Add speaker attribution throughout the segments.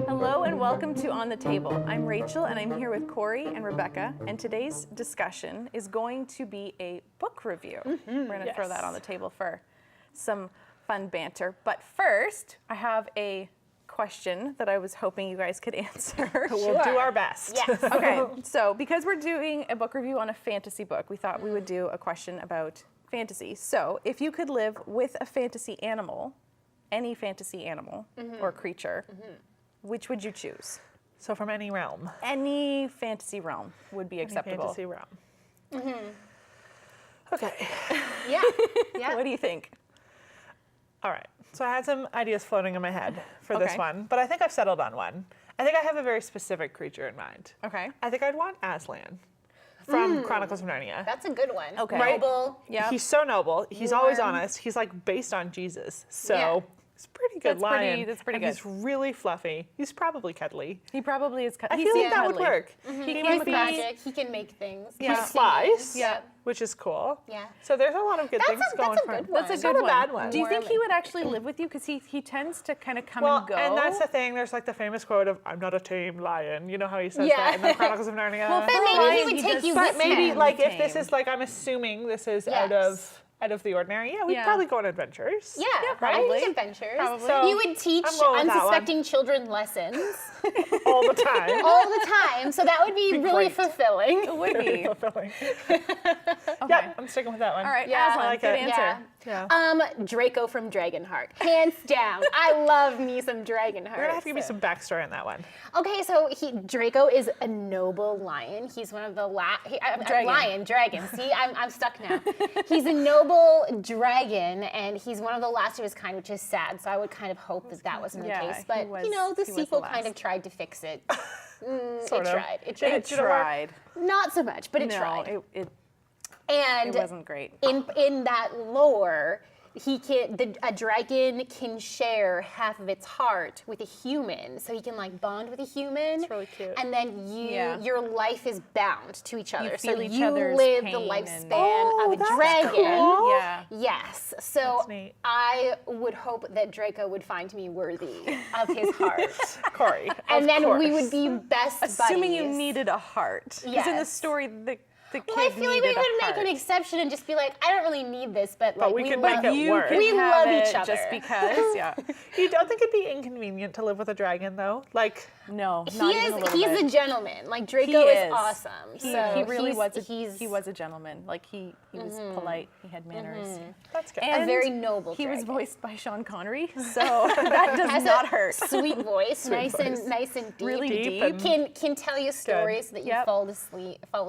Speaker 1: Hello and welcome to On the Table. I'm Rachel and I'm here with Corie and Rebecca, and today's discussion is going to be a book review. We're going to throw that on the table for some fun banter. But first, I have a question that I was hoping you guys could answer.
Speaker 2: We'll do our best.
Speaker 3: Yes.
Speaker 1: Okay, so because we're doing a book review on a fantasy book, we thought we would do a question about fantasy. So if you could live with a fantasy animal, any fantasy animal or creature, which would you choose?
Speaker 2: So from any realm.
Speaker 1: Any fantasy realm would be acceptable.
Speaker 2: Fantasy realm. Okay.
Speaker 3: Yeah. Yeah.
Speaker 1: What do you think?
Speaker 2: All right. So I had some ideas floating in my head for this
Speaker 1: Okay.
Speaker 2: one, but I think I've settled on one. I think I have a very specific creature in mind.
Speaker 1: Okay.
Speaker 2: I think I'd want Aslan from Chronicles of Narnia.
Speaker 3: That's a good one.
Speaker 1: Okay.
Speaker 3: Noble.
Speaker 1: Yeah.
Speaker 2: He's so noble. He's always
Speaker 3: Warm.
Speaker 2: honest. He's like based on Jesus. So
Speaker 3: Yeah.
Speaker 2: he's a pretty good lion.
Speaker 1: That's pretty
Speaker 2: and
Speaker 1: good.
Speaker 2: He's really fluffy. He's probably cuddly.
Speaker 1: He probably is.
Speaker 2: I feel like that would work.
Speaker 1: He
Speaker 3: He
Speaker 1: can
Speaker 3: has
Speaker 1: be.
Speaker 3: magic. He can make things.
Speaker 2: He
Speaker 1: Yeah.
Speaker 2: flies,
Speaker 3: Yeah.
Speaker 2: which is cool.
Speaker 3: Yeah.
Speaker 2: So there's a lot of good
Speaker 3: That's
Speaker 2: things
Speaker 3: a
Speaker 2: going
Speaker 3: good
Speaker 2: for him.
Speaker 3: one.
Speaker 1: That's a
Speaker 2: It's
Speaker 1: good
Speaker 2: not
Speaker 1: one.
Speaker 2: a bad one.
Speaker 1: Do you think he
Speaker 3: Warm.
Speaker 1: would actually live with you? Because he tends to kind of come
Speaker 2: Well,
Speaker 1: and go.
Speaker 2: and that's the thing. There's like the famous quote of "I'm not a tame lion." You know how he says
Speaker 3: Yeah.
Speaker 2: that in the Chronicles of Narnia.
Speaker 1: Well,
Speaker 3: But maybe
Speaker 1: Lion,
Speaker 3: he would
Speaker 1: he
Speaker 3: take
Speaker 1: does-
Speaker 3: you
Speaker 2: but
Speaker 3: with
Speaker 2: maybe
Speaker 3: him.
Speaker 2: like if this
Speaker 1: Tame.
Speaker 2: is like I'm assuming this is
Speaker 3: Yes.
Speaker 2: out of the ordinary. Yeah, we'd
Speaker 1: Yeah.
Speaker 2: probably go on adventures.
Speaker 3: Yeah,
Speaker 1: probably.
Speaker 3: I think adventures.
Speaker 1: Probably.
Speaker 2: So,
Speaker 3: You would teach
Speaker 2: I'm going with that one.
Speaker 3: unsuspecting children lessons
Speaker 2: all the time.
Speaker 3: all the time, so that would be really
Speaker 2: great.
Speaker 3: fulfilling.
Speaker 1: It would be.
Speaker 2: Fulfilling.
Speaker 1: Okay.
Speaker 2: Yep, I'm sticking with that one.
Speaker 1: All right,
Speaker 3: Yeah,
Speaker 1: Aslan,
Speaker 2: I like
Speaker 1: good
Speaker 2: it.
Speaker 1: answer.
Speaker 2: Yeah.
Speaker 3: Draco from Dragonheart, hands down. I love me some Dragonheart.
Speaker 2: You're gonna have to give me some backstory on that one.
Speaker 3: Okay, so Draco is a noble lion. He's one of the dragon. See, I'm stuck now. He's a noble dragon, and he's one of the last of his kind, which is sad. So I would kind of hope that wasn't the
Speaker 1: Yeah,
Speaker 3: case.
Speaker 1: he
Speaker 3: But
Speaker 1: was-
Speaker 3: you know, the
Speaker 1: he was the
Speaker 3: sequel kind
Speaker 1: last.
Speaker 3: of tried to fix it.
Speaker 2: Sort
Speaker 3: it
Speaker 2: of.
Speaker 3: tried. It
Speaker 1: It
Speaker 3: tried.
Speaker 2: should've worked.
Speaker 1: tried.
Speaker 3: Not so much, but it
Speaker 1: No,
Speaker 3: tried.
Speaker 1: it
Speaker 3: And
Speaker 1: wasn't great.
Speaker 3: in that lore, a dragon can share half of its heart with a human, so he can like bond with a human.
Speaker 2: It's really cute.
Speaker 3: And then
Speaker 1: Yeah.
Speaker 3: your life is bound to each other, so
Speaker 1: feel each
Speaker 3: you
Speaker 1: other's
Speaker 3: live the
Speaker 1: pain
Speaker 3: lifespan
Speaker 2: Oh,
Speaker 3: of a
Speaker 2: that's
Speaker 3: dragon.
Speaker 2: cool.
Speaker 1: Yeah.
Speaker 3: Yes, so
Speaker 2: That's neat.
Speaker 3: I would hope that Draco would find me worthy of his heart,
Speaker 2: Corie.
Speaker 3: and
Speaker 2: of
Speaker 3: then we
Speaker 2: course.
Speaker 3: would be best
Speaker 1: Assuming you
Speaker 3: buddies.
Speaker 1: needed a heart. Because in the
Speaker 3: Yes.
Speaker 1: story, the kid
Speaker 3: Well, I feel like we
Speaker 1: needed
Speaker 3: would
Speaker 1: a
Speaker 3: make
Speaker 1: heart.
Speaker 3: an exception and just be like, I don't really need this, but like
Speaker 2: we can
Speaker 3: love
Speaker 2: make it
Speaker 1: You
Speaker 2: work.
Speaker 1: can
Speaker 3: We
Speaker 1: have
Speaker 3: love
Speaker 1: it
Speaker 3: each other.
Speaker 1: just because, yeah.
Speaker 2: You don't think it'd be inconvenient to live with a dragon though? Like,
Speaker 1: No,
Speaker 3: He
Speaker 1: not even a
Speaker 3: is.
Speaker 1: little
Speaker 3: He's
Speaker 1: bit.
Speaker 3: a gentleman. Like
Speaker 1: He
Speaker 3: Draco is
Speaker 1: is.
Speaker 3: awesome.
Speaker 1: He,
Speaker 3: so
Speaker 1: he really
Speaker 3: he's,
Speaker 1: he was a gentleman. Like he was polite. He had manners.
Speaker 2: that's good.
Speaker 1: And
Speaker 3: very noble
Speaker 1: He was
Speaker 3: dragon.
Speaker 1: voiced by Sean Connery, so that does
Speaker 3: has
Speaker 1: not
Speaker 3: a
Speaker 1: hurt.
Speaker 3: Sweet voice, nice
Speaker 2: voice.
Speaker 3: and nice and deep.
Speaker 1: Really deep.
Speaker 2: and-
Speaker 3: Can tell you stories that you
Speaker 1: Yep.
Speaker 3: fall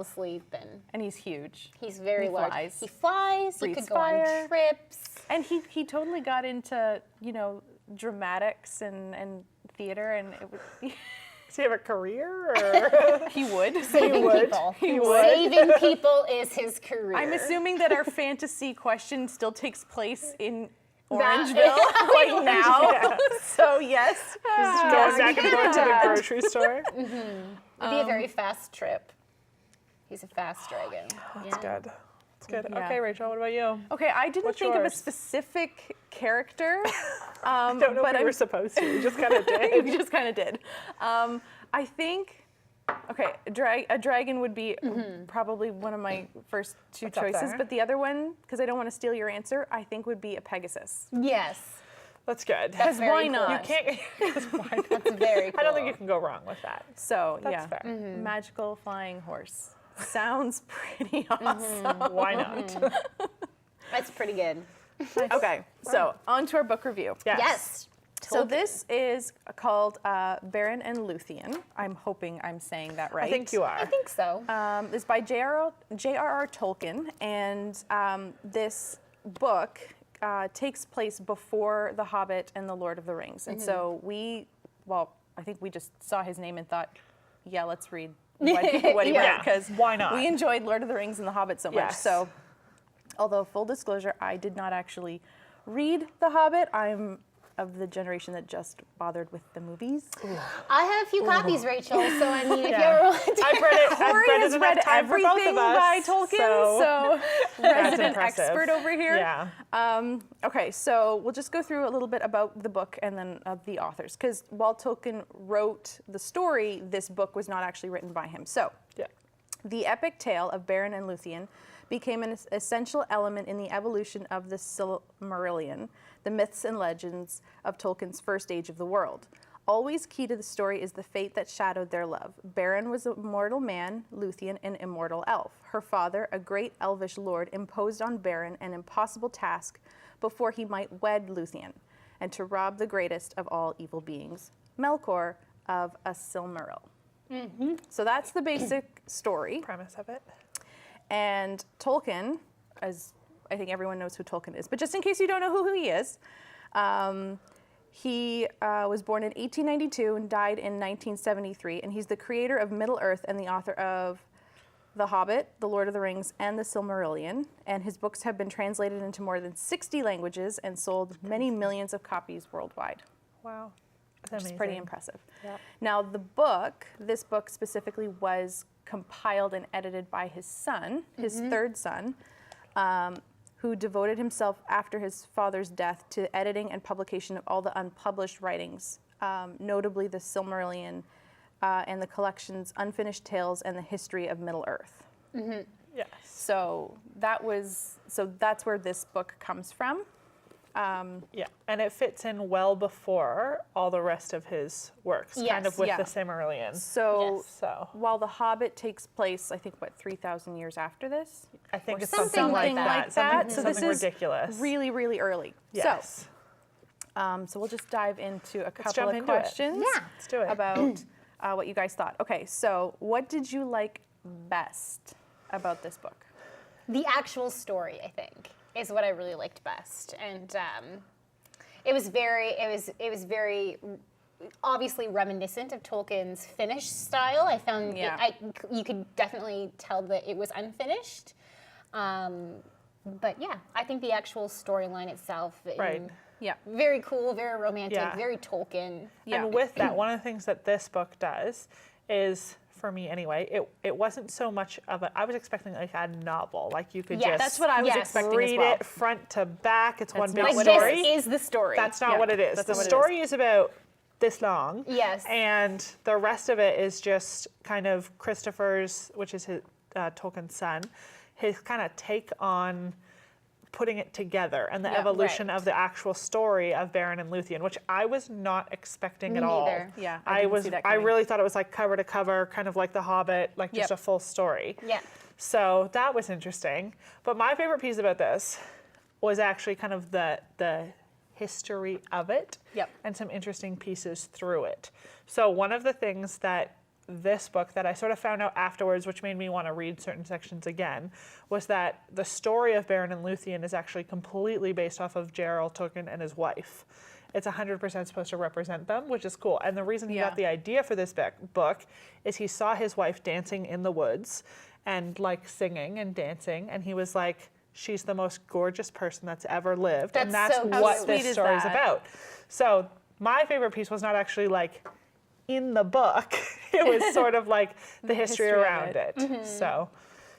Speaker 3: asleep, and
Speaker 1: And he's huge.
Speaker 3: he's very
Speaker 1: He
Speaker 3: large.
Speaker 1: flies.
Speaker 3: He flies. He
Speaker 1: Breathes
Speaker 3: could go
Speaker 1: fire.
Speaker 3: on trips.
Speaker 1: And he totally got into, dramatics and theater, and it was,
Speaker 2: Does he have a career or?
Speaker 1: he would.
Speaker 3: Saving
Speaker 2: would.
Speaker 3: people.
Speaker 1: He would.
Speaker 3: Saving people is his career.
Speaker 1: I'm assuming that our fantasy question still takes place in
Speaker 3: That-
Speaker 1: Orangeville right now.
Speaker 2: Yeah.
Speaker 1: So yes.
Speaker 2: Going back and forth to the grocery store.
Speaker 3: It'd be a very fast trip. He's a fast dragon.
Speaker 2: That's good. That's good.
Speaker 1: Yeah.
Speaker 2: Okay, Rachel, what about you?
Speaker 1: Okay, I didn't
Speaker 2: What's
Speaker 1: think of a
Speaker 2: yours?
Speaker 1: specific character.
Speaker 2: Don't know
Speaker 1: but
Speaker 2: if we were supposed to. We just kind of did.
Speaker 1: we just kind of did. I think, okay, a dragon would be probably one of my first two
Speaker 2: What's up
Speaker 1: choices,
Speaker 2: there?
Speaker 1: but the other one, because I don't want to steal your answer, I think would be a Pegasus.
Speaker 3: Yes.
Speaker 2: That's good.
Speaker 1: Because
Speaker 3: very
Speaker 1: why
Speaker 3: cool.
Speaker 1: not?
Speaker 2: You can't. 'Cause why not?
Speaker 3: That's very cool.
Speaker 2: I don't think you can go wrong with that.
Speaker 1: So
Speaker 2: That's
Speaker 1: yeah,
Speaker 2: fair.
Speaker 1: magical flying horse. Sounds pretty awesome.
Speaker 2: Why not?
Speaker 3: That's pretty good.
Speaker 1: Okay, so on to our book review.
Speaker 3: Yes.
Speaker 1: So this is called Beren and Luthien. I'm hoping I'm saying that right.
Speaker 2: I think you are.
Speaker 3: I think so.
Speaker 1: It's by JRR Tolkien, and this book takes place before The Hobbit and The Lord of the Rings. And so I think we just saw his name and thought, yeah, let's read what he
Speaker 3: Yeah.
Speaker 1: wrote, because
Speaker 2: Why not?
Speaker 1: we enjoyed Lord of the Rings and The Hobbit so much.
Speaker 2: Yes.
Speaker 1: So, although full disclosure, I did not actually read The Hobbit. I'm of the generation that just bothered with the movies.
Speaker 3: I have a few copies, Rachel. So I mean, if you
Speaker 2: Yeah.
Speaker 3: ever want to,
Speaker 2: I've read it.
Speaker 1: Corie
Speaker 2: I've
Speaker 1: has
Speaker 2: read
Speaker 1: read
Speaker 2: enough time for both
Speaker 1: everything
Speaker 2: of us,
Speaker 1: by Tolkien, so resident
Speaker 2: impressive.
Speaker 1: expert over here.
Speaker 2: Yeah.
Speaker 1: Okay, so we'll just go through a little bit about the book and then the authors, because while Tolkien wrote the story, this book was not actually written by him. So,
Speaker 2: Yeah.
Speaker 1: the epic tale of Beren and Luthien became an essential element in the evolution of the Silmarillion, the myths and legends of Tolkien's first age of the world. Always key to the story is the fate that shadowed their love. Beren was a mortal man, Luthien an immortal elf. Her father, a great elvish lord, imposed on Beren an impossible task before he might wed Luthien, and to rob the greatest of all evil beings, Melkor of a Silmaril. So that's the basic story.
Speaker 2: Premise of it.
Speaker 1: And Tolkien, as I think everyone knows who Tolkien is, but just in case you don't know who he is, he was born in 1892 and died in 1973, and he's the creator of Middle-earth and the author of The Hobbit, The Lord of the Rings, and The Silmarillion, and his books have been translated into more than 60 languages and sold many millions of copies worldwide.
Speaker 2: Wow.
Speaker 1: Which is pretty impressive.
Speaker 2: Yep.
Speaker 1: Now, this book specifically was compiled and edited by his son, his third son, who devoted himself after his father's death to editing and publication of all the unpublished writings, notably the Silmarillion and the collections Unfinished Tales and the History of Middle-earth.
Speaker 2: Yes.
Speaker 1: So that's where this book comes from.
Speaker 2: Yeah, and it fits in well before all the rest of his works, kind of
Speaker 3: Yes.
Speaker 2: with
Speaker 1: Yeah.
Speaker 2: the Silmarillion.
Speaker 1: So,
Speaker 3: Yes.
Speaker 2: So
Speaker 1: while The Hobbit takes place, I think, 3,000 years after this?
Speaker 2: I think
Speaker 1: Or
Speaker 2: it's something like that.
Speaker 1: So
Speaker 2: Something
Speaker 1: this is
Speaker 2: ridiculous.
Speaker 1: really, really early.
Speaker 2: Yes.
Speaker 1: So we'll just dive into a couple
Speaker 2: jump
Speaker 1: of
Speaker 2: into it.
Speaker 1: questions
Speaker 3: Yeah.
Speaker 2: Let's do it.
Speaker 1: about what you guys thought. Okay, so what did you like best about this book?
Speaker 3: the actual story, I think, is what I really liked best, and it was very obviously reminiscent of Tolkien's Finnish style. I found you could definitely tell that it was unfinished. But yeah, I think the actual storyline itself,
Speaker 1: Yeah.
Speaker 3: very cool, very romantic,
Speaker 2: Yeah.
Speaker 3: very Tolkien.
Speaker 1: Yeah.
Speaker 2: And with that, one of the things that this book does is, for me anyway, it wasn't so much of I was expecting like a novel, like you could
Speaker 3: Yes,
Speaker 2: just
Speaker 1: That's what I was expecting
Speaker 2: read
Speaker 1: as well.
Speaker 2: it front to back. It's one big
Speaker 1: not
Speaker 3: Like
Speaker 1: what it
Speaker 2: story.
Speaker 3: this is the story.
Speaker 2: That's not
Speaker 1: Yeah,
Speaker 2: what it is.
Speaker 1: that's
Speaker 2: The
Speaker 1: not what it
Speaker 2: story is about this long.
Speaker 3: Yes.
Speaker 2: And the rest of it is just kind of Christopher's, which is his Tolkien's son, his kind of take on putting it together and the
Speaker 1: Yeah,
Speaker 2: evolution
Speaker 3: right.
Speaker 2: of the actual story of Beren and Luthien, which I was not expecting at all.
Speaker 3: Neither.
Speaker 1: Yeah, I didn't see that coming.
Speaker 2: really thought it was like cover to cover, kind of like The Hobbit, like just
Speaker 1: Yep.
Speaker 2: a full story.
Speaker 3: Yeah.
Speaker 2: So that was interesting. But my favorite piece about this was actually kind of the history of it
Speaker 1: Yep.
Speaker 2: and some interesting pieces through it. So one of the things that this book that I sort of found out afterwards, which made me want to read certain sections again, was that the story of Beren and Luthien is actually completely based off of JRR Tolkien and his wife. It's 100% supposed to represent them, which is cool. And the reason he
Speaker 1: Yeah.
Speaker 2: got the idea for this book is he saw his wife dancing in the woods and like singing and dancing, and he was like, she's the most gorgeous person that's ever lived. And
Speaker 3: That's
Speaker 2: that's
Speaker 3: so
Speaker 2: what
Speaker 3: cute.
Speaker 2: this
Speaker 1: Sweet is
Speaker 2: story is
Speaker 1: that?
Speaker 2: about. So my favorite piece was not actually like in the book. It was sort of like the history
Speaker 1: history of
Speaker 2: around
Speaker 1: it.
Speaker 2: it. So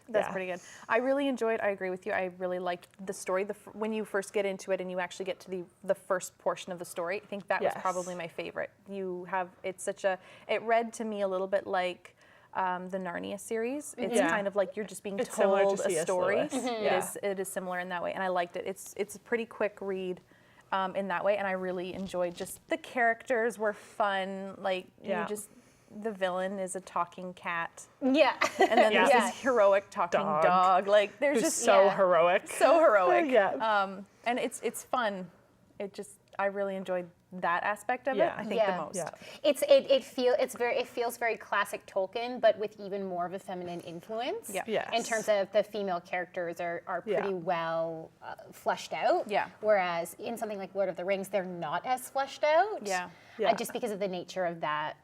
Speaker 1: That's
Speaker 2: yeah.
Speaker 1: pretty good. I really enjoyed. I agree with you. I really liked the story. When you first get into it and you actually get to the first portion of the story, I think that was
Speaker 2: Yes.
Speaker 1: probably my favorite. It read to me a little bit like the Narnia series. It's
Speaker 2: Yeah.
Speaker 1: kind of like you're just being
Speaker 2: It's similar to
Speaker 1: told a
Speaker 2: C.S.
Speaker 1: story.
Speaker 2: Lewis. Yeah.
Speaker 1: It is similar in that way, and I liked it. It's a pretty quick read. In that way, and I really enjoyed just the characters were fun. Like
Speaker 2: Yeah.
Speaker 1: the villain is a talking cat,
Speaker 3: Yeah.
Speaker 1: and then
Speaker 2: Yeah.
Speaker 1: there's this heroic talking dog. Like there's
Speaker 2: Who's
Speaker 1: just
Speaker 2: so
Speaker 3: yeah.
Speaker 2: heroic.
Speaker 1: so heroic.
Speaker 2: Yeah.
Speaker 1: And it's fun. I really enjoyed that aspect of it.
Speaker 2: Yeah.
Speaker 1: I think
Speaker 3: Yeah.
Speaker 1: the most.
Speaker 2: Yeah.
Speaker 3: It feels very classic Tolkien, but with even more of a feminine influence.
Speaker 1: Yeah.
Speaker 2: Yes.
Speaker 3: In terms of the female characters are
Speaker 2: Yeah.
Speaker 3: pretty well fleshed out.
Speaker 1: Yeah.
Speaker 3: Whereas in something like Lord of the Rings, they're not as fleshed out.
Speaker 1: Yeah.
Speaker 2: Yeah.
Speaker 3: Just because of the nature of that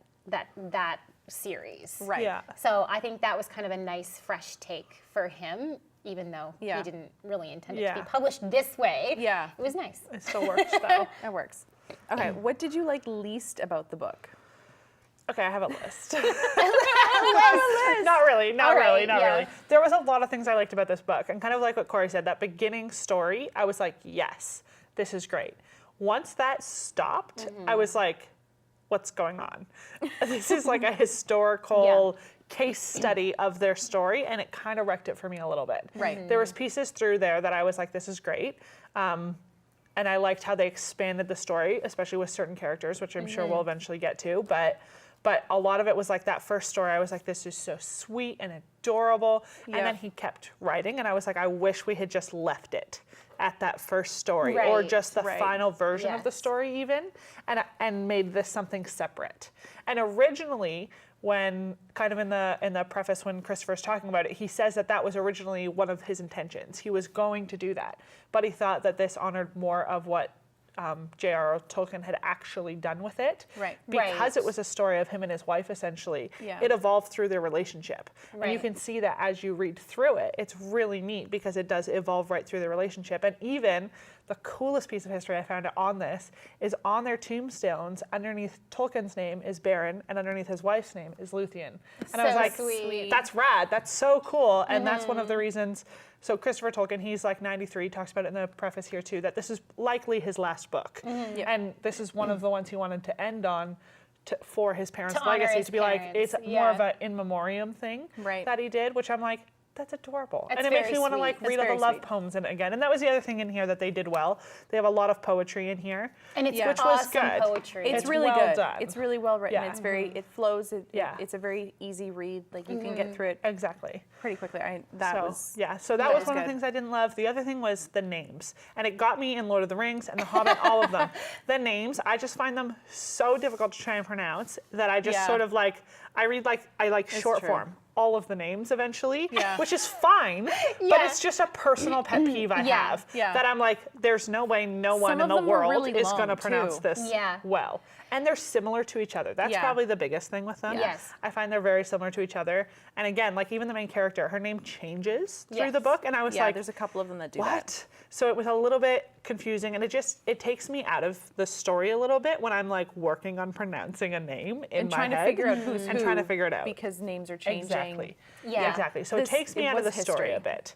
Speaker 3: series.
Speaker 1: Right.
Speaker 2: Yeah.
Speaker 3: So I think that was kind of a nice fresh take for him, even though
Speaker 1: Yeah.
Speaker 3: he didn't really intend it to
Speaker 2: Yeah.
Speaker 3: be published this way.
Speaker 1: Yeah.
Speaker 3: It was nice.
Speaker 2: It still works though.
Speaker 1: It works. Okay, what did you like least about the book?
Speaker 2: Okay, I have a list.
Speaker 3: List.
Speaker 2: Not really.
Speaker 3: All right, yeah.
Speaker 2: There was a lot of things I liked about this book, and kind of like what Corie said, that beginning story, I was like, yes, this is great. Once that stopped, I was like, what's going on? This is like a historical case study of their story, and it kind of wrecked it for me a little bit.
Speaker 1: Right.
Speaker 2: There was pieces through there that I was like, this is great. And I liked how they expanded the story, especially with certain characters, which I'm sure we'll eventually get to. But a lot of it was like that first story. I was like, this is so sweet and adorable.
Speaker 1: Yeah.
Speaker 2: And then he kept writing, and I was like, I wish we had just left it at that first story, or
Speaker 3: Right,
Speaker 2: just the
Speaker 1: right.
Speaker 2: final version of the
Speaker 3: Yes.
Speaker 2: story even, and made this something separate. And originally, when kind of in the preface when Christopher's talking about it, he says that that was originally one of his intentions. He was going to do that, but he thought that this honored more of what JRR Tolkien had actually done with it.
Speaker 1: Right.
Speaker 2: Because
Speaker 3: Right.
Speaker 2: it was a story of him and his wife, essentially.
Speaker 1: Yeah.
Speaker 2: It evolved through their relationship. And you
Speaker 3: Right.
Speaker 2: can see that as you read through it. It's really neat because it does evolve right through the relationship. And even the coolest piece of history I found on this is on their tombstones, underneath Tolkien's name is Beren, and underneath his wife's name is Luthien. And I was
Speaker 3: So
Speaker 2: like,
Speaker 3: sweet.
Speaker 2: that's rad. That's so cool. And that's one of the reasons. So Christopher Tolkien, he's like 93, talks about it in the preface here too, that this is likely his last book.
Speaker 1: Yep.
Speaker 2: And this is one of the ones he wanted to end on for his parents'
Speaker 3: To honor
Speaker 2: legacy,
Speaker 3: his
Speaker 2: to be like,
Speaker 3: parents,
Speaker 2: it's more
Speaker 3: yeah.
Speaker 2: of an in memoriam thing
Speaker 1: Right.
Speaker 2: that he did, which I'm like, that's adorable.
Speaker 3: That's
Speaker 2: and it makes
Speaker 3: very
Speaker 2: me want to
Speaker 3: sweet.
Speaker 2: like
Speaker 3: That's
Speaker 2: read all the
Speaker 1: very
Speaker 2: love
Speaker 1: sweet.
Speaker 2: poems in it again. And that was the other thing in here that they did well. They have a lot of poetry in here.
Speaker 3: And it's
Speaker 1: Yeah.
Speaker 2: Which was
Speaker 3: awesome
Speaker 2: good.
Speaker 3: poetry.
Speaker 1: It's
Speaker 2: It's
Speaker 1: really
Speaker 2: well
Speaker 1: good.
Speaker 2: done.
Speaker 1: It's really well written.
Speaker 2: Yeah.
Speaker 1: It's very, it flows.
Speaker 2: Yeah.
Speaker 1: It's a very easy read. Like you can get through it
Speaker 2: Exactly.
Speaker 1: pretty quickly.
Speaker 2: So
Speaker 1: That was
Speaker 2: that
Speaker 1: that
Speaker 2: was
Speaker 1: was
Speaker 2: one of
Speaker 1: good.
Speaker 2: the things I didn't love. The other thing was the names, and it got me in Lord of the Rings and The Hobbit, all of them. The names, I just find them so difficult to try and pronounce that I just
Speaker 1: Yeah.
Speaker 2: sort of like I like short
Speaker 1: true.
Speaker 2: form. All of the names eventually,
Speaker 1: Yeah.
Speaker 2: which is fine, but
Speaker 3: Yeah.
Speaker 2: it's just a personal pet peeve I
Speaker 3: Yeah.
Speaker 2: have
Speaker 1: Yeah.
Speaker 2: that I'm like, there's no way no one
Speaker 1: Some
Speaker 2: in
Speaker 1: of
Speaker 2: the
Speaker 1: them were
Speaker 2: world
Speaker 1: really
Speaker 2: is going to
Speaker 1: long,
Speaker 2: pronounce
Speaker 1: too.
Speaker 2: this
Speaker 3: Yeah.
Speaker 2: well. And they're similar to each other. That's
Speaker 1: Yeah.
Speaker 2: probably the biggest thing with them.
Speaker 3: Yes.
Speaker 2: I find they're very similar to each other. And again, like even the main character, her name changes through the
Speaker 3: Yes.
Speaker 2: book, and I was
Speaker 1: yeah.
Speaker 2: like,
Speaker 1: There's a couple of them that do
Speaker 2: what?
Speaker 1: that.
Speaker 2: So it was a little bit confusing, and it takes me out of the story a little bit when I'm like working on pronouncing a name in
Speaker 1: And
Speaker 2: my
Speaker 1: trying
Speaker 2: head
Speaker 1: to figure out who's
Speaker 2: and
Speaker 1: who.
Speaker 2: trying to figure it out.
Speaker 1: Because names are changing.
Speaker 2: Exactly.
Speaker 3: Yeah.
Speaker 2: Exactly. So
Speaker 1: This-
Speaker 2: it takes me
Speaker 1: it
Speaker 2: out of the
Speaker 1: was
Speaker 2: story
Speaker 1: history.
Speaker 2: a bit.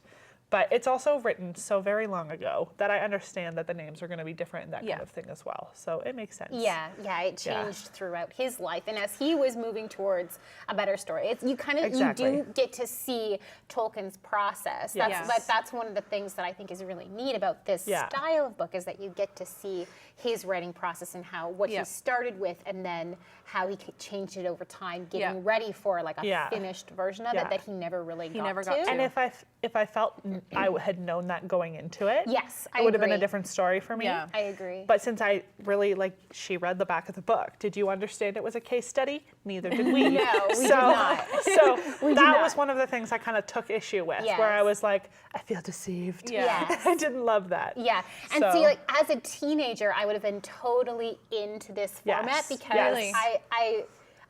Speaker 2: But it's also written so very long ago that I understand that the names are going to be different and that
Speaker 1: Yeah.
Speaker 2: kind of thing as well. So it makes sense.
Speaker 3: Yeah, it changed throughout his life, and as he was moving towards a better story, it's you
Speaker 2: Exactly.
Speaker 3: you do get to see Tolkien's process. That's
Speaker 1: Yes.
Speaker 3: that's one of the things that I think is really neat about this
Speaker 2: Yeah.
Speaker 3: style of book is that you get to see his writing process and what
Speaker 1: Yeah.
Speaker 3: he started with, and then how he changed it over time, getting
Speaker 1: Yeah.
Speaker 3: ready for like a
Speaker 2: Yeah.
Speaker 3: finished version of
Speaker 2: Yeah.
Speaker 3: it that he never really got
Speaker 1: never
Speaker 3: to.
Speaker 1: got to.
Speaker 2: And if I felt I had known that going into it,
Speaker 3: Yes, I
Speaker 2: it would have been a
Speaker 3: agree.
Speaker 2: different story for me.
Speaker 1: Yeah.
Speaker 3: I agree.
Speaker 2: But since I really she read the back of the book, did you understand it was a case study? Neither did we.
Speaker 3: No, we did
Speaker 2: so,
Speaker 3: not.
Speaker 2: So
Speaker 3: did
Speaker 2: that was
Speaker 3: not.
Speaker 2: one of the things I kind of took issue with, where I
Speaker 3: Yes.
Speaker 2: was like, I feel deceived.
Speaker 1: Yeah.
Speaker 3: Yes.
Speaker 2: I didn't love that.
Speaker 3: Yeah, and
Speaker 2: So-
Speaker 3: see, like as a teenager, I would have been totally into this format
Speaker 2: Yes,
Speaker 3: because
Speaker 1: Really?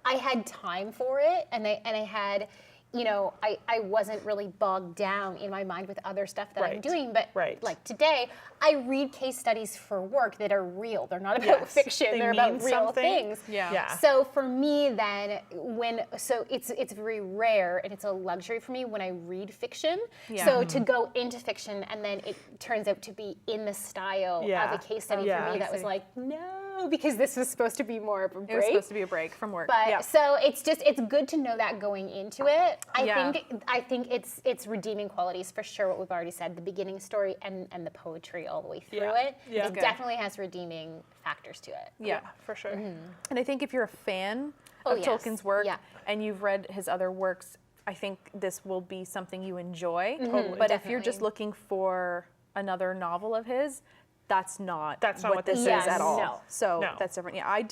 Speaker 3: I had time for it, and I had, I wasn't really bogged down in my mind with other stuff that I'm
Speaker 2: Right,
Speaker 3: doing. But
Speaker 2: right.
Speaker 3: like today, I read case studies for work that are real. They're not about
Speaker 2: Yes,
Speaker 3: fiction.
Speaker 2: they
Speaker 3: They're about
Speaker 2: mean
Speaker 3: real
Speaker 2: something.
Speaker 3: things.
Speaker 1: Yeah.
Speaker 2: Yeah.
Speaker 3: So for me, then it's very rare and it's a luxury for me when I read fiction.
Speaker 1: Yeah.
Speaker 3: So to go into fiction and then it turns out to be in the style
Speaker 2: Yeah.
Speaker 3: of a case study
Speaker 2: Yeah.
Speaker 3: for me, that was like no, because this was supposed to be more of a
Speaker 1: It was
Speaker 3: break.
Speaker 1: supposed to be a break from work.
Speaker 3: But
Speaker 2: Yeah.
Speaker 3: so it's good to know that going into it.
Speaker 1: Yeah.
Speaker 3: I think it's redeeming qualities for sure. What we've already said, the beginning story and the poetry all the way through
Speaker 2: Yeah.
Speaker 3: it.
Speaker 2: Yeah.
Speaker 3: It
Speaker 1: Good.
Speaker 3: definitely has redeeming factors to it.
Speaker 1: yeah.
Speaker 2: For sure.
Speaker 1: And I think if you're a fan
Speaker 3: Oh,
Speaker 1: of
Speaker 3: yes.
Speaker 1: Tolkien's work
Speaker 3: Yeah.
Speaker 1: and you've read his other works, I think this will be something you enjoy.
Speaker 2: Totally.
Speaker 1: But if you're just
Speaker 3: Definitely.
Speaker 1: looking for another novel of his, that's not
Speaker 2: what this
Speaker 1: is
Speaker 3: is.
Speaker 1: at all.
Speaker 3: No.
Speaker 1: So
Speaker 2: No.
Speaker 1: that's different. Yeah, I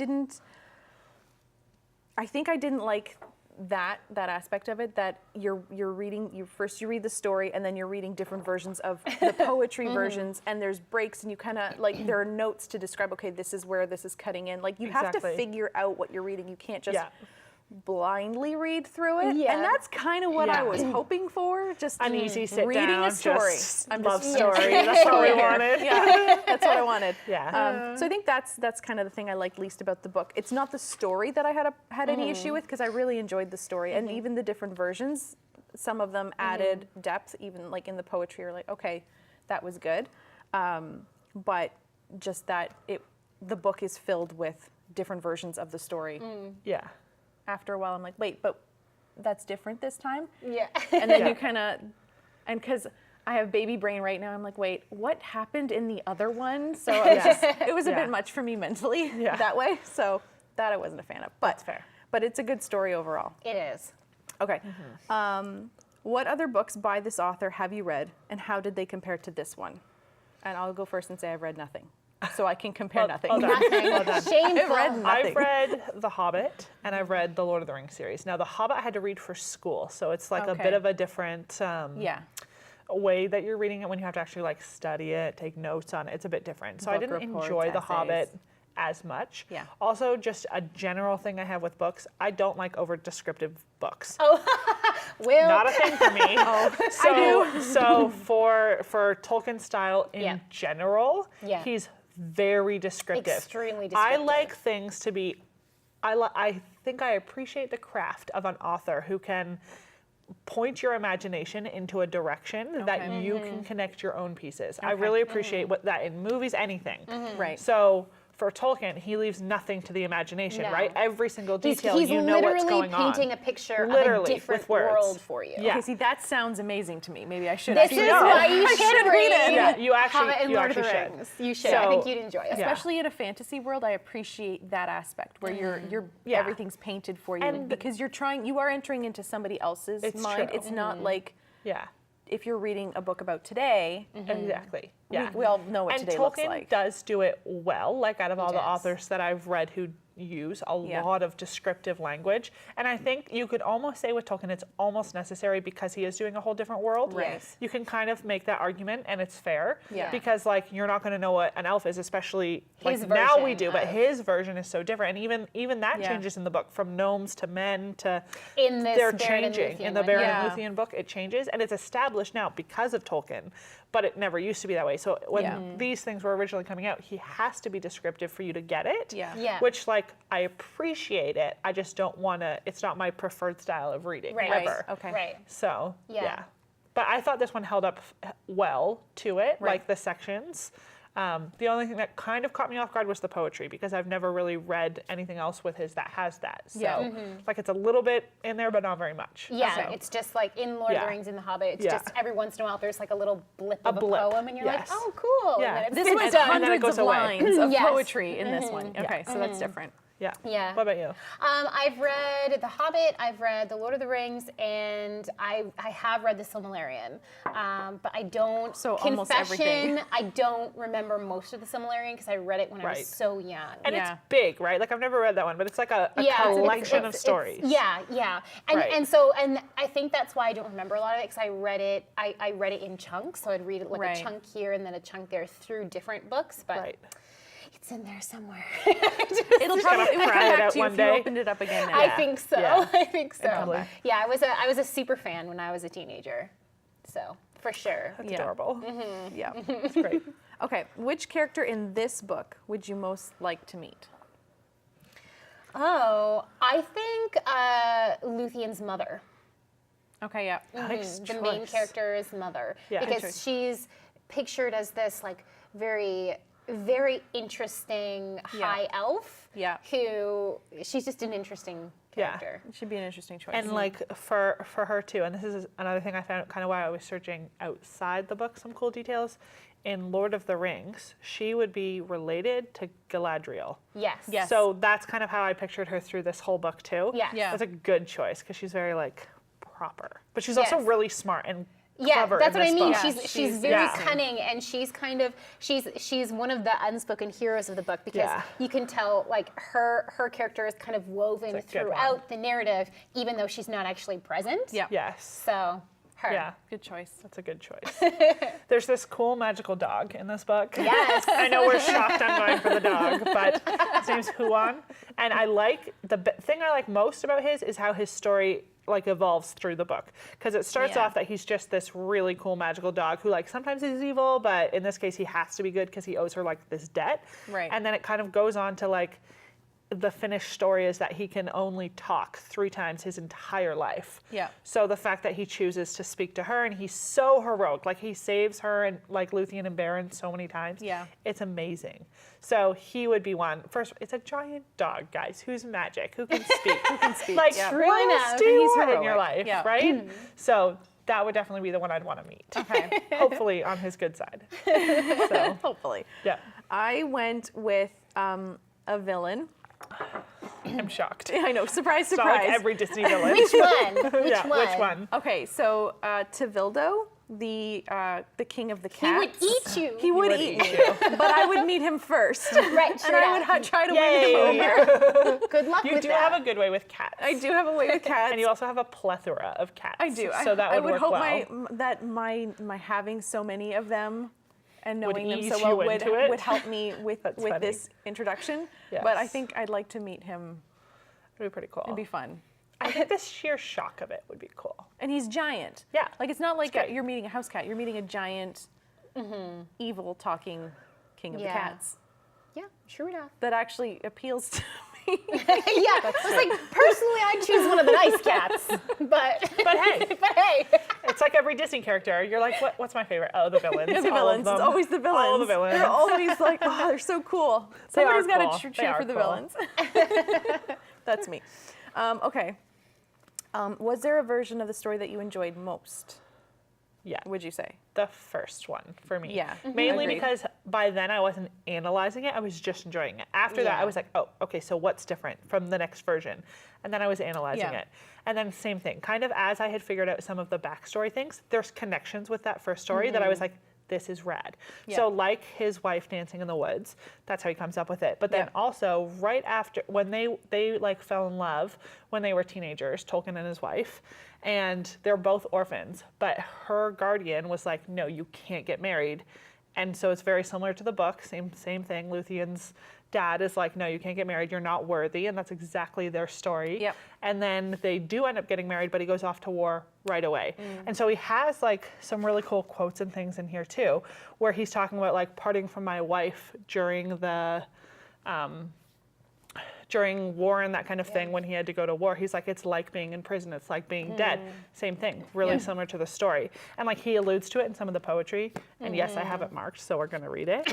Speaker 1: think I didn't like that aspect of it, that you're reading, you read the story and then you're reading different versions of the poetry versions, and there's breaks and you kind of like there are notes to describe, okay, this is where this is cutting in. Like you have to
Speaker 2: Exactly.
Speaker 1: figure out what you're reading. You can't just
Speaker 2: Yeah.
Speaker 1: blindly read through it.
Speaker 3: Yeah.
Speaker 1: And that's kind of what I
Speaker 2: Yeah.
Speaker 1: was hoping for. Just
Speaker 2: An easy sit
Speaker 1: reading
Speaker 2: down,
Speaker 1: a story.
Speaker 2: just
Speaker 1: I'm
Speaker 2: love
Speaker 1: just
Speaker 2: story. That's what we
Speaker 1: here.
Speaker 2: wanted.
Speaker 1: Yeah, that's what I wanted.
Speaker 2: Yeah.
Speaker 1: So I think that's kind of the thing I liked least about the book. It's not the story that I had any issue with, because I really enjoyed the story and even the different versions. Some of them added depth, even like in the poetry. You're like, okay, that was good, but just that the book is filled with different versions of the story.
Speaker 2: Yeah.
Speaker 1: After a while, I'm like, wait, but that's different this time.
Speaker 3: Yeah.
Speaker 1: And then
Speaker 2: Yeah.
Speaker 1: you kind of, and because I have baby brain right now, I'm like, wait, what happened in the other one? So it was a
Speaker 2: Yeah.
Speaker 1: bit much for me mentally
Speaker 2: Yeah.
Speaker 1: that way. So that I wasn't a fan of. But,
Speaker 2: That's fair.
Speaker 1: But it's a good story overall.
Speaker 3: It is.
Speaker 1: Okay. What other books by this author have you read, and how did they compare to this one? And I'll go first and say I've read nothing, so I can compare nothing.
Speaker 2: Well done. Well done.
Speaker 3: Shameful.
Speaker 1: read nothing.
Speaker 2: I've read The Hobbit and I've read The Lord of the Rings series. Now, The Hobbit I had to read for school, so it's like a
Speaker 1: Okay.
Speaker 2: bit of a different
Speaker 1: Yeah.
Speaker 2: way that you're reading it when you have to actually like study it, take notes on it. It's a bit different. So I
Speaker 1: Book
Speaker 2: didn't
Speaker 1: reports,
Speaker 2: enjoy The
Speaker 1: essays.
Speaker 2: Hobbit as much.
Speaker 1: Yeah.
Speaker 2: Also, just a general thing I have with books, I don't like over descriptive books.
Speaker 3: Will.
Speaker 2: Not a thing for me. So for Tolkien style in
Speaker 3: Yeah.
Speaker 2: general,
Speaker 3: Yeah.
Speaker 2: he's very descriptive.
Speaker 3: Extremely
Speaker 2: I
Speaker 3: descriptive.
Speaker 2: like things to be. I think I appreciate the craft of an author who can point your imagination into a direction that
Speaker 1: Okay.
Speaker 2: you can connect your own pieces. I really appreciate what that in movies, anything.
Speaker 1: Right.
Speaker 2: So for Tolkien, he leaves nothing to the imagination,
Speaker 3: No.
Speaker 2: every every single detail,
Speaker 3: He's
Speaker 2: you know what's
Speaker 3: literally
Speaker 2: going on.
Speaker 3: painting a picture of a
Speaker 2: Literally,
Speaker 3: different
Speaker 2: with words.
Speaker 3: world for you.
Speaker 2: Yeah.
Speaker 1: Okay, see, that sounds amazing to me. Maybe I should.
Speaker 3: This
Speaker 1: actually
Speaker 3: is
Speaker 1: read
Speaker 3: why
Speaker 1: it.
Speaker 3: you should read it.
Speaker 2: Yeah, you actually-
Speaker 3: Hobbit and
Speaker 2: you
Speaker 3: Lord of the
Speaker 2: actually should.
Speaker 3: Rings. You should. I think
Speaker 2: So-
Speaker 3: you'd enjoy it.
Speaker 2: Yeah.
Speaker 1: Especially in a fantasy world, I appreciate that aspect where you're
Speaker 2: Yeah.
Speaker 1: everything's painted for you,
Speaker 2: And-
Speaker 1: because you are entering into somebody else's
Speaker 2: It's
Speaker 1: mind.
Speaker 2: true.
Speaker 1: It's not like
Speaker 2: Yeah,
Speaker 1: if you're reading a book about today.
Speaker 2: exactly. Yeah.
Speaker 1: We all know what
Speaker 2: And
Speaker 1: today
Speaker 2: Tolkien
Speaker 1: looks like.
Speaker 2: does do it well. Like out of all the
Speaker 3: does.
Speaker 2: authors that I've read who use a
Speaker 1: Yeah.
Speaker 2: lot of descriptive language, and I think you could almost say with Tolkien it's almost necessary because he is doing a whole different world.
Speaker 1: Right.
Speaker 3: Yes.
Speaker 2: You can kind of make that argument, and it's fair.
Speaker 1: Yeah.
Speaker 2: Because like you're not going to know what an elf is, especially like
Speaker 3: His
Speaker 2: now we
Speaker 3: version
Speaker 2: do, but
Speaker 3: of-
Speaker 2: his version is so different, and even that
Speaker 1: Yeah.
Speaker 2: changes in the book from gnomes to men to
Speaker 3: In this
Speaker 2: they're
Speaker 3: Beren and
Speaker 2: changing
Speaker 3: Luthien
Speaker 2: in the
Speaker 3: one,
Speaker 2: Beren
Speaker 1: yeah.
Speaker 2: and Luthien book. It changes, and it's established now because of Tolkien, but it never used to be that way. So when
Speaker 1: Yeah.
Speaker 2: these things were originally coming out, he has to be descriptive for you to get it.
Speaker 1: Yeah.
Speaker 3: Yeah.
Speaker 2: Which like I appreciate it. I just don't want to. It's not my preferred style of reading
Speaker 3: Right.
Speaker 2: ever.
Speaker 1: Okay.
Speaker 3: Right.
Speaker 2: So
Speaker 3: Yeah.
Speaker 2: But I thought this one held up well to it,
Speaker 1: Right.
Speaker 2: like the sections. The only thing that kind of caught me off guard was the poetry, because I've never really read anything else with his that has that. So
Speaker 1: Yeah.
Speaker 2: like it's a little bit in there, but not very much.
Speaker 3: Yeah,
Speaker 2: So,
Speaker 3: it's just like in Lord of
Speaker 2: Yeah.
Speaker 3: the Rings and The Hobbit, it's
Speaker 2: Yeah.
Speaker 3: just every once in a while there's like a little blip
Speaker 2: A
Speaker 3: of a
Speaker 2: blip,
Speaker 3: poem, and you're
Speaker 2: yes.
Speaker 3: like, oh, cool.
Speaker 2: Yeah.
Speaker 3: And then
Speaker 1: This
Speaker 3: it's
Speaker 1: was
Speaker 3: done.
Speaker 2: and then it
Speaker 1: hundreds
Speaker 2: goes
Speaker 1: of
Speaker 2: away.
Speaker 1: lines of
Speaker 3: Yes.
Speaker 1: poetry in this one. Okay, so that's different.
Speaker 2: yeah.
Speaker 3: Yeah.
Speaker 2: What about you?
Speaker 3: I've read The Hobbit, I've read The Lord of the Rings, and I have read The Silmarillion. But I don't,
Speaker 1: So almost everything.
Speaker 3: I don't remember most of The Silmarillion because I read it when I
Speaker 2: Right.
Speaker 3: was so young.
Speaker 2: And
Speaker 1: Yeah.
Speaker 2: it's big, right? Like I've never read that one, but it's like a
Speaker 3: it's-
Speaker 2: collection of stories.
Speaker 3: Yeah, yeah. And
Speaker 2: Right.
Speaker 3: and I think that's why I don't remember a lot of it, because I read it in chunks. So I'd read it like
Speaker 1: Right.
Speaker 3: a chunk here and then a chunk there through different books, but
Speaker 2: Right.
Speaker 3: it's in there somewhere.
Speaker 1: It'll probably it would come
Speaker 2: pry it
Speaker 1: back
Speaker 2: out
Speaker 1: to you
Speaker 2: one
Speaker 1: if you
Speaker 2: day.
Speaker 1: opened it up again now.
Speaker 3: I think so.
Speaker 2: Yeah.
Speaker 3: I think so.
Speaker 2: Totally.
Speaker 3: Yeah, I was a super fan when I was a teenager. So, for sure.
Speaker 2: That's
Speaker 1: Yeah.
Speaker 2: adorable.
Speaker 1: Yeah.
Speaker 2: It's great.
Speaker 1: Okay, which character in this book would you most like to meet?
Speaker 3: Oh, I think Luthien's mother.
Speaker 1: Okay, yeah.
Speaker 2: Nice
Speaker 3: The main
Speaker 2: choice.
Speaker 3: character's mother.
Speaker 2: Yeah. Good
Speaker 3: Because
Speaker 1: choice.
Speaker 3: she's pictured as this like very, very interesting
Speaker 1: Yeah.
Speaker 3: high elf.
Speaker 1: Yeah.
Speaker 3: Who she's just an interesting
Speaker 2: Yeah.
Speaker 3: character.
Speaker 1: It should be an interesting choice.
Speaker 2: And like for her too, and this is another thing I found kind of why I was searching outside the book some cool details. In Lord of the Rings, she would be related to Galadriel.
Speaker 3: Yes.
Speaker 1: Yes.
Speaker 2: So that's kind of how I pictured her through this whole book too.
Speaker 3: Yeah.
Speaker 1: Yeah.
Speaker 2: That's a good choice because she's very like proper, but she's also
Speaker 3: Yes.
Speaker 2: really smart and
Speaker 3: Yeah,
Speaker 2: clever
Speaker 3: that's
Speaker 2: in
Speaker 3: what I
Speaker 2: this
Speaker 3: mean.
Speaker 2: book.
Speaker 1: Yeah,
Speaker 3: She's very
Speaker 2: yeah.
Speaker 3: cunning, and she's kind of she's one of the unspoken heroes of the book, because
Speaker 2: Yeah.
Speaker 3: you can tell like her character is kind of woven
Speaker 2: It's a good one.
Speaker 3: throughout the narrative, even though she's not actually present.
Speaker 1: Yeah.
Speaker 2: Yes.
Speaker 3: So Her.
Speaker 2: Yeah.
Speaker 1: Good choice.
Speaker 2: That's a good choice. There's this cool magical dog in this book.
Speaker 3: Yes.
Speaker 2: I know we're shocked I'm going for the dog, but his name's Huan. And I like, thing I like most about his is how his story like evolves through the book. Because it starts off that he's just this really cool magical dog who like sometimes he's evil, but in this case he has to be good because he owes her like this debt.
Speaker 1: Right.
Speaker 2: And then it kind of goes on to like, the finished story is that he can only talk 3 times his entire life.
Speaker 1: Yeah.
Speaker 2: So the fact that he chooses to speak to her and he's so heroic, like he saves her and like Luthien and Beren so many times.
Speaker 1: Yeah.
Speaker 2: It's amazing. So he would be one. First, it's a giant dog, guys, who's magic, who can speak. Who can speak. Like,
Speaker 3: True
Speaker 2: what else
Speaker 3: enough.
Speaker 2: do you
Speaker 1: He's
Speaker 2: want in
Speaker 1: heroic.
Speaker 2: your life,
Speaker 1: Yeah.
Speaker 2: right? So that would definitely be the one I'd want to meet.
Speaker 1: Okay.
Speaker 2: Hopefully on his good side. So,
Speaker 1: Hopefully.
Speaker 2: yeah,
Speaker 1: I went with a villain.
Speaker 2: I'm shocked.
Speaker 1: I know, surprise,
Speaker 2: It's not like
Speaker 1: surprise.
Speaker 2: every Disney villain.
Speaker 3: Which one? Which
Speaker 2: Yeah,
Speaker 3: one?
Speaker 2: which one?
Speaker 1: Okay, so Tevildo, the king of the
Speaker 3: He
Speaker 1: cats.
Speaker 3: would eat you.
Speaker 1: He would eat me, but I would meet him first.
Speaker 3: Right,
Speaker 1: And
Speaker 3: sure
Speaker 1: I would
Speaker 3: enough.
Speaker 1: try to
Speaker 2: Yay.
Speaker 1: win him over.
Speaker 3: Good luck
Speaker 2: You
Speaker 3: with
Speaker 2: do
Speaker 3: that.
Speaker 2: have a good way with cats.
Speaker 1: I do have a way with cats.
Speaker 2: And you also have a plethora of cats.
Speaker 1: I do.
Speaker 2: So that would
Speaker 1: I would
Speaker 2: work
Speaker 1: hope
Speaker 2: well.
Speaker 1: that my having so many of them and knowing them
Speaker 2: ease
Speaker 1: so
Speaker 2: you
Speaker 1: well
Speaker 2: into it.
Speaker 1: would help me with
Speaker 2: That's funny.
Speaker 1: this introduction. But I
Speaker 2: Yes.
Speaker 1: think I'd like to meet him.
Speaker 2: It'd be pretty cool.
Speaker 1: It'd be fun.
Speaker 2: I think the sheer shock of it would be cool.
Speaker 1: And he's giant.
Speaker 2: Yeah.
Speaker 1: Like it's not like
Speaker 2: great.
Speaker 1: you're meeting a house cat. You're meeting a giant, evil talking king of the
Speaker 3: Yeah.
Speaker 1: cats
Speaker 3: Yeah, sure enough.
Speaker 1: that actually appeals to me.
Speaker 3: Yeah, it's like personally, I'd choose one of the nice cats, but
Speaker 2: hey.
Speaker 3: but hey,
Speaker 2: It's like every Disney character. You're like, what's my favorite? Oh, the villains.
Speaker 1: The
Speaker 2: All of
Speaker 1: villains.
Speaker 2: them.
Speaker 1: It's always the villains.
Speaker 2: All the villains.
Speaker 1: They're always like, oh, they're so cool.
Speaker 2: They are
Speaker 1: Somebody's got
Speaker 2: cool.
Speaker 1: to
Speaker 2: They
Speaker 1: cheer
Speaker 2: are
Speaker 1: for the
Speaker 2: cool.
Speaker 1: villains. That's me. Okay. Was there a version of the story that you enjoyed most,
Speaker 2: Yeah,
Speaker 1: would you say?
Speaker 2: the first one for me.
Speaker 1: Yeah.
Speaker 2: Mainly
Speaker 1: Agreed.
Speaker 2: because by then I wasn't analyzing it. I was just enjoying it. After that,
Speaker 3: Yeah.
Speaker 2: I was like, oh, okay, so what's different from the next version? And then I was analyzing
Speaker 1: Yeah.
Speaker 2: it. And then same thing, kind of as I had figured out some of the backstory things, there's connections with that first story that I was like, this is rad.
Speaker 1: Yeah.
Speaker 2: So like his wife dancing in the woods, that's how he comes up with it. But then
Speaker 1: Yeah.
Speaker 2: also right after, when they like fell in love when they were teenagers, Tolkien and his wife, and they're both orphans, but her guardian was like, no, you can't get married. And so it's very similar to the book, same thing. Luthien's dad is like, no, you can't get married, you're not worthy, and that's exactly their story.
Speaker 1: Yep.
Speaker 2: And then they do end up getting married, but he goes off to war right away. And so he has like some really cool quotes and things in here too, where he's talking about like parting from my wife during the during war and that kind of thing when he had to go to war. He's like, it's like being in prison, it's like being dead. Same thing, really similar to the story. And like he alludes to it in some of the poetry. And yes, I have it marked, so we're gonna read it.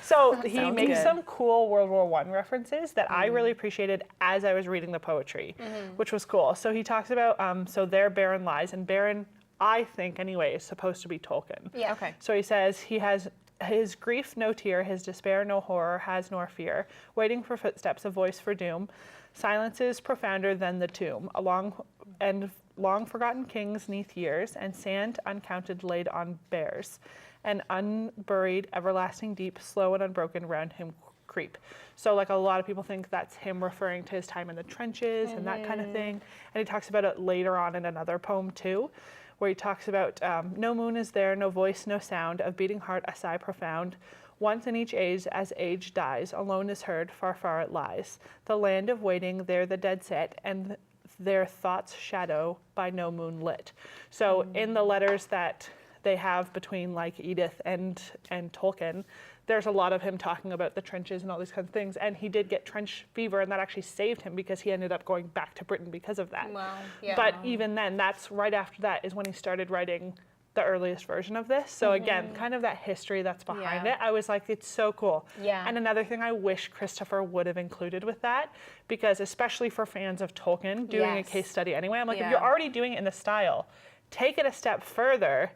Speaker 2: So he
Speaker 1: Sounds
Speaker 2: makes
Speaker 1: good.
Speaker 2: some cool World War I references that I really appreciated as I was reading the poetry, which was cool. So he talks about, so there Beren lies, and Beren, I think anyway, is supposed to be Tolkien.
Speaker 3: Yeah.
Speaker 1: Okay.
Speaker 2: So he says he has his grief no tear, his despair no horror, has nor fear, waiting for footsteps, a voice for doom. Silence is profounder than the tomb, a long forgotten kings 'neath years, and sand uncounted laid on bears, and unburied everlasting deep, slow and unbroken round him creep. So like a lot of people think that's him referring to his time in the trenches and that kind of thing. And he talks about it later on in another poem too, where he talks about no moon is there, no voice, no sound, of beating heart a sigh profound. Once in each age, as age dies, alone is heard, far, far it lies. The land of waiting, there the dead sit, and their thoughts shadow by no moon lit. So in the letters that they have between like Edith and Tolkien, there's a lot of him talking about the trenches and all these kinds of things. And he did get trench fever, and that actually saved him because he ended up going back to Britain because of that.
Speaker 3: Wow, yeah.
Speaker 2: But even then, that's right after that is when he started writing the earliest version of this. So again, kind of that history that's behind
Speaker 1: Yeah.
Speaker 2: it. I was like, it's so cool.
Speaker 3: Yeah.
Speaker 2: And another thing I wish Christopher would have included with that, because especially for fans of Tolkien, doing a
Speaker 3: Yes.
Speaker 2: case study anyway, I'm like, if
Speaker 1: Yeah.
Speaker 2: you're already doing it in the style, take it a step further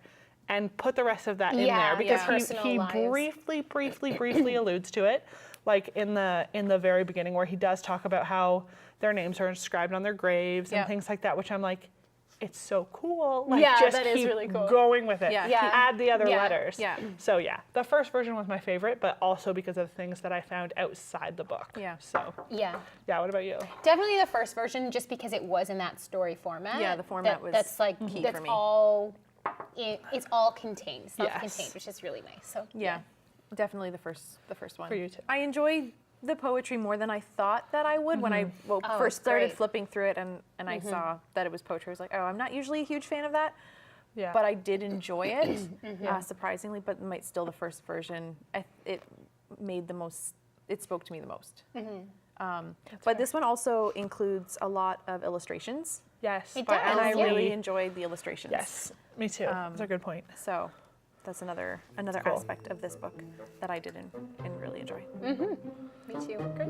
Speaker 2: and put the rest of that in
Speaker 3: Yeah,
Speaker 2: there, because
Speaker 1: yeah.
Speaker 3: Personal
Speaker 2: he
Speaker 3: lives.
Speaker 2: briefly alludes to it, like in the very beginning, where he does talk about how their names are inscribed on their graves
Speaker 1: Yeah.
Speaker 2: and things like that, which I'm like, it's so cool. Like,
Speaker 3: Yeah,
Speaker 2: just
Speaker 3: that is
Speaker 2: keep
Speaker 3: really cool.
Speaker 2: going with it.
Speaker 1: Yeah.
Speaker 3: Yeah.
Speaker 2: Add the other
Speaker 3: Yeah.
Speaker 2: letters.
Speaker 1: Yeah.
Speaker 2: So yeah, the first version was my favorite, but also because of things that I found outside the book.
Speaker 1: Yeah.
Speaker 2: So
Speaker 3: Yeah.
Speaker 2: yeah, what about you?
Speaker 3: Definitely the first version, just because it was in that story format.
Speaker 1: Yeah, the format was
Speaker 3: that's like
Speaker 1: key
Speaker 3: that's
Speaker 1: for me.
Speaker 3: all. It's all contained, self-contained,
Speaker 2: Yes.
Speaker 3: which is really nice. So
Speaker 1: Yeah, definitely the first one.
Speaker 2: For you too.
Speaker 1: I enjoyed the poetry more than I thought that I would when I first started
Speaker 3: great.
Speaker 1: flipping through it and I saw that it was poetry. I was like, oh, I'm not usually a huge fan of that,
Speaker 2: Yeah.
Speaker 1: but I did enjoy it, surprisingly. But still, the first version, it made the most. It spoke to me the most. But this one also includes a lot of illustrations,
Speaker 2: Yes.
Speaker 3: It
Speaker 2: by
Speaker 3: does,
Speaker 1: and I
Speaker 2: Alan
Speaker 3: yeah.
Speaker 1: really
Speaker 2: Lee.
Speaker 1: enjoyed the illustrations.
Speaker 2: Yes. Me too. That's a good point.
Speaker 1: So that's another
Speaker 2: Cool.
Speaker 1: aspect of this book that I did and really enjoy.
Speaker 3: me too. Great.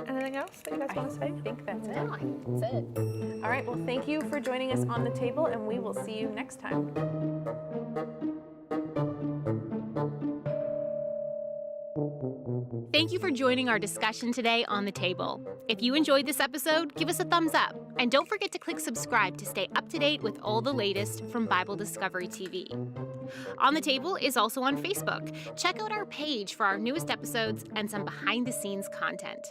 Speaker 2: Anything else that you guys want to say?
Speaker 1: I think that's it.
Speaker 3: No, I think that's it.
Speaker 1: All right, well, thank you for joining us on the table, and we will see you next time.
Speaker 4: Thank you for joining our discussion today on the table. If you enjoyed this episode, give us a thumbs up. And don't forget to click subscribe to stay up to date with all the latest from Bible Discovery TV. On the Table is also on Facebook. Check out our page for our newest episodes and some behind the scenes content.